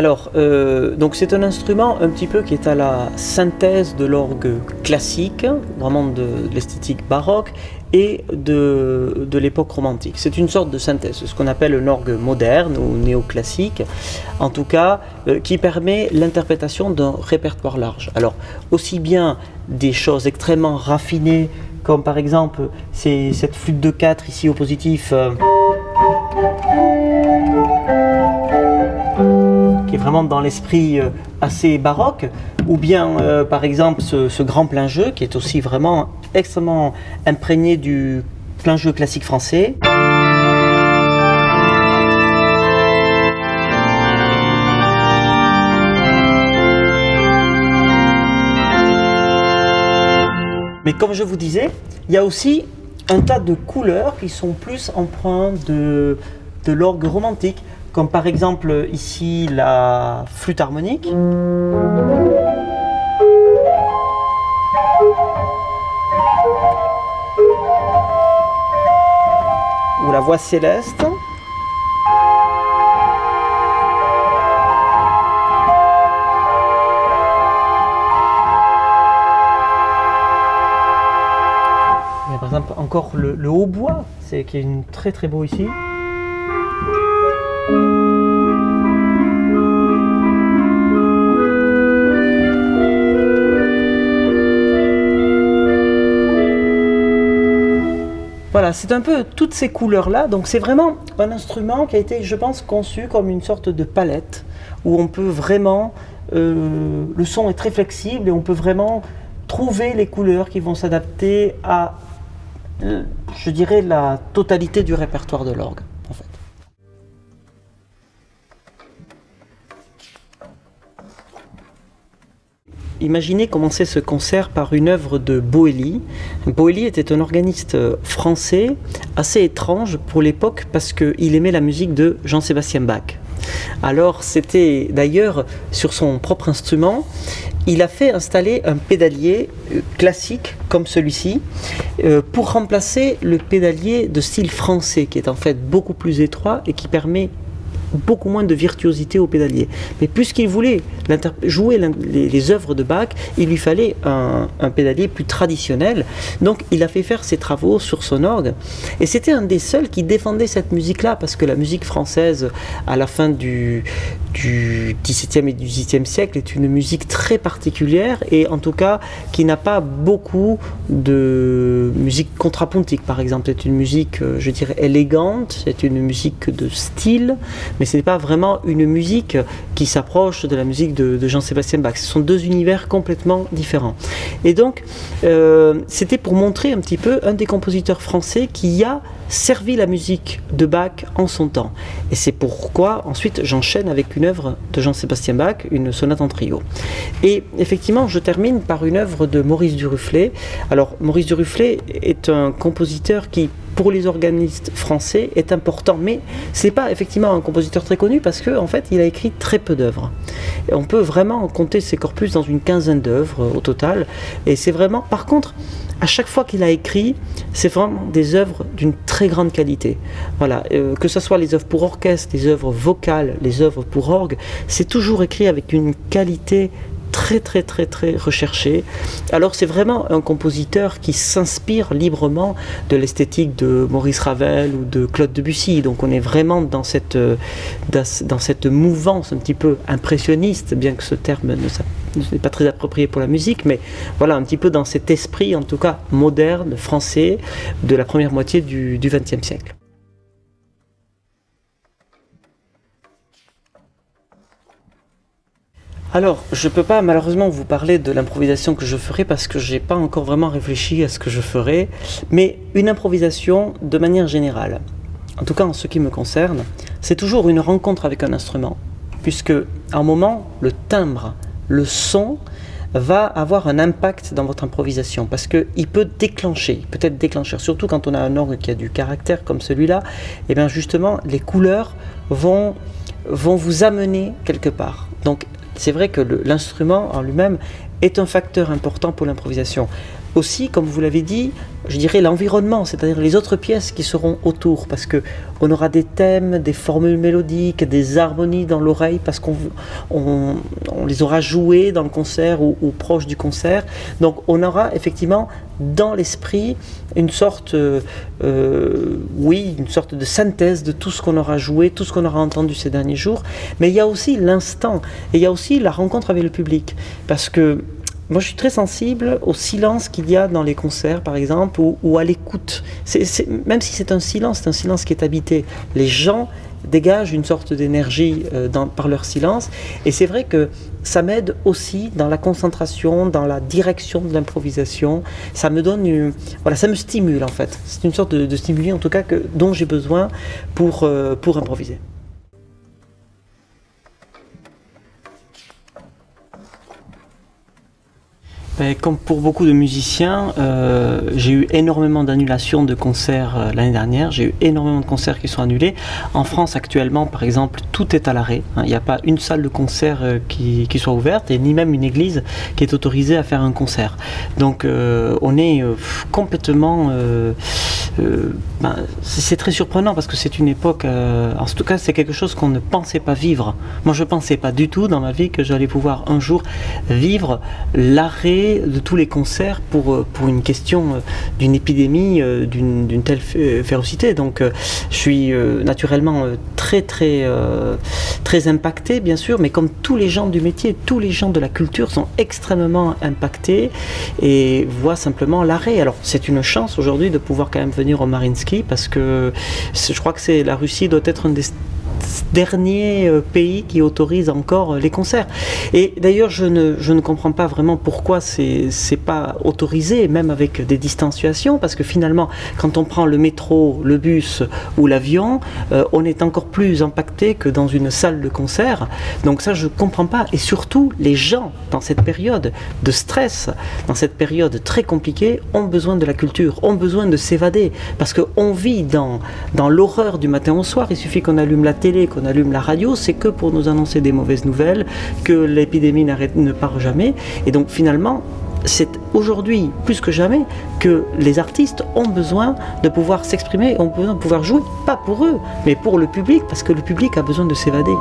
Donc c'est un instrument un petit peu qui est à la synthèse de l'orgue classique, vraiment de l'esthétique baroque, et de l'époque romantique. C'est une sorte de synthèse, ce qu'on appelle un orgue moderne ou néoclassique, en tout cas, qui permet l'interprétation d'un répertoire large. Alors, aussi bien des choses extrêmement raffinées, comme par exemple cette flûte de 4 ici au positif, qui est vraiment dans l'esprit assez baroque, ou bien par exemple ce grand plein jeu qui est aussi vraiment extrêmement imprégné du plein jeu classique français. Mais comme je vous disais, il y a aussi un tas de couleurs qui sont plus empreintes de l'orgue romantique, comme par exemple ici la flûte harmonique. Ou la voix céleste. Par exemple, encore le hautbois, qui est très très beau ici. Voilà, c'est un peu toutes ces couleurs-là, donc c'est vraiment un instrument qui a été, je pense, conçu comme une sorte de palette, où on peut vraiment, le son est très flexible et on peut vraiment trouver les couleurs qui vont s'adapter à, je dirais, la totalité du répertoire de l'orgue, en fait. Imaginez commencer ce concert par une œuvre de Boëly. Boëly était un organiste français assez étrange pour l'époque parce qu'il aimait la musique de Jean-Sébastien Bach. Alors c'était d'ailleurs sur son propre instrument, il a fait installer un pédalier classique comme celui-ci pour remplacer le pédalier de style français qui est en fait beaucoup plus étroit et qui permet beaucoup moins de virtuosité au pédalier. Mais puisqu'il voulait jouer les œuvres de Bach, il lui fallait un pédalier plus traditionnel. Donc il a fait faire ses travaux sur son orgue. Et c'était un des seuls qui défendait cette musique-là, parce que la musique française, à la fin du XVIIe et du XVIIIe siècle, est une musique très particulière, et en tout cas qui n'a pas beaucoup de musique contrapuntique, par exemple. C'est une musique, je dirais, élégante, c'est une musique de style, mais ce n'est pas vraiment une musique qui s'approche de la musique de Jean-Sébastien Bach. Ce sont deux univers complètement différents. Et donc, c'était pour montrer un petit peu un des compositeurs français qui a servi la musique de Bach en son temps. Et c'est pourquoi, ensuite, j'enchaîne avec une œuvre de Jean-Sébastien Bach, une sonate en trio. Et effectivement, je termine par une œuvre de Maurice Duruflé. Alors, Maurice Duruflé est un compositeur qui, pour les organistes français, est important, mais ce n'est pas effectivement un compositeur très connu parce qu'en fait, il a écrit très peu d'œuvres. Et on peut vraiment compter ses corpus dans une quinzaine d'œuvres au total. Et c'est vraiment, par contre, à chaque fois qu'il a écrit, c'est vraiment des œuvres d'une très grande qualité. Voilà, que ce soit les œuvres pour orchestre, les œuvres vocales, les œuvres pour orgue, c'est toujours écrit avec une qualité très très très très recherchée. Alors c'est vraiment un compositeur qui s'inspire librement de l'esthétique de Maurice Ravel ou de Claude Debussy. Donc on est vraiment dans cette mouvance un petit peu impressionniste, bien que ce terme n'est pas très approprié pour la musique, mais voilà, un petit peu dans cet esprit, en tout cas moderne, français, de la première moitié du XXe siècle. Alors, je ne peux pas malheureusement vous parler de l'improvisation que je ferai parce que je n'ai pas encore vraiment réfléchi à ce que je ferai, mais une improvisation de manière générale, en tout cas en ce qui me concerne, c'est toujours une rencontre avec un instrument, puisque à un moment, le timbre, le son va avoir un impact dans votre improvisation parce qu'il peut être déclencheur, surtout quand on a un orgue qui a du caractère comme celui-là, et bien justement les couleurs vont vous amener quelque part. Donc c'est vrai que l'instrument en lui-même est un facteur important pour l'improvisation. aussi, comme vous l'avez dit, je dirais l'environnement, c'est-à-dire les autres pièces qui seront autour, parce que on aura des thèmes, des formules mélodiques, des harmonies dans l'oreille, parce qu'on les aura jouées dans le concert ou proche du concert. Donc on aura effectivement dans l'esprit une sorte, une sorte de synthèse de tout ce qu'on aura joué, tout ce qu'on aura entendu ces derniers jours. Mais il y a aussi l'instant, et il y a aussi la rencontre avec le public, parce que moi, je suis très sensible au silence qu'il y a dans les concerts, par exemple, ou à l'écoute. Même si c'est un silence qui est habité. Les gens dégagent une sorte d'énergie par leur silence. Et c'est vrai que ça m'aide aussi dans la concentration, dans la direction de l'improvisation. Ça me donne, ça me stimule en fait. C'est une sorte de stimuli, en tout cas, dont j'ai besoin pour improviser. Comme pour beaucoup de musiciens, j'ai eu énormément d'annulations de concerts l'année dernière. J'ai eu énormément de concerts qui sont annulés. En France actuellement, par exemple, tout est à l'arrêt. Il n'y a pas une salle de concert qui soit ouverte et ni même une église qui est autorisée à faire un concert. Donc on est complètement... c'est très surprenant parce que c'est une époque... en tout cas, c'est quelque chose qu'on ne pensait pas vivre. Moi, je ne pensais pas du tout dans ma vie que j'allais pouvoir un jour vivre l'arrêt de tous les concerts pour une question d'une épidémie d'une telle férocité. Donc je suis naturellement très impacté, bien sûr, mais comme tous les gens du métier, tous les gens de la culture sont extrêmement impactés et voient simplement l'arrêt. Alors c'est une chance aujourd'hui de pouvoir quand même venir au Mariinsky parce que je crois que la Russie doit être un des dernier pays qui autorise encore les concerts. Et d'ailleurs, je ne comprends pas vraiment pourquoi c'est pas autorisé, même avec des distanciations, parce que finalement, quand on prend le métro, le bus ou l'avion, on est encore plus impacté que dans une salle de concert. Donc ça, je comprends pas. Et surtout, les gens, dans cette période de stress, dans cette période très compliquée, ont besoin de la culture, ont besoin de s'évader, parce qu'on vit dans l'horreur du matin au soir. Il suffit qu'on allume la télé, qu'on allume la radio, c'est que pour nous annoncer des mauvaises nouvelles, que l'épidémie ne part jamais. Et donc finalement, c'est aujourd'hui plus que jamais que les artistes ont besoin de pouvoir s'exprimer, ont besoin de pouvoir jouer, pas pour eux, mais pour le public, parce que le public a besoin de s'évader.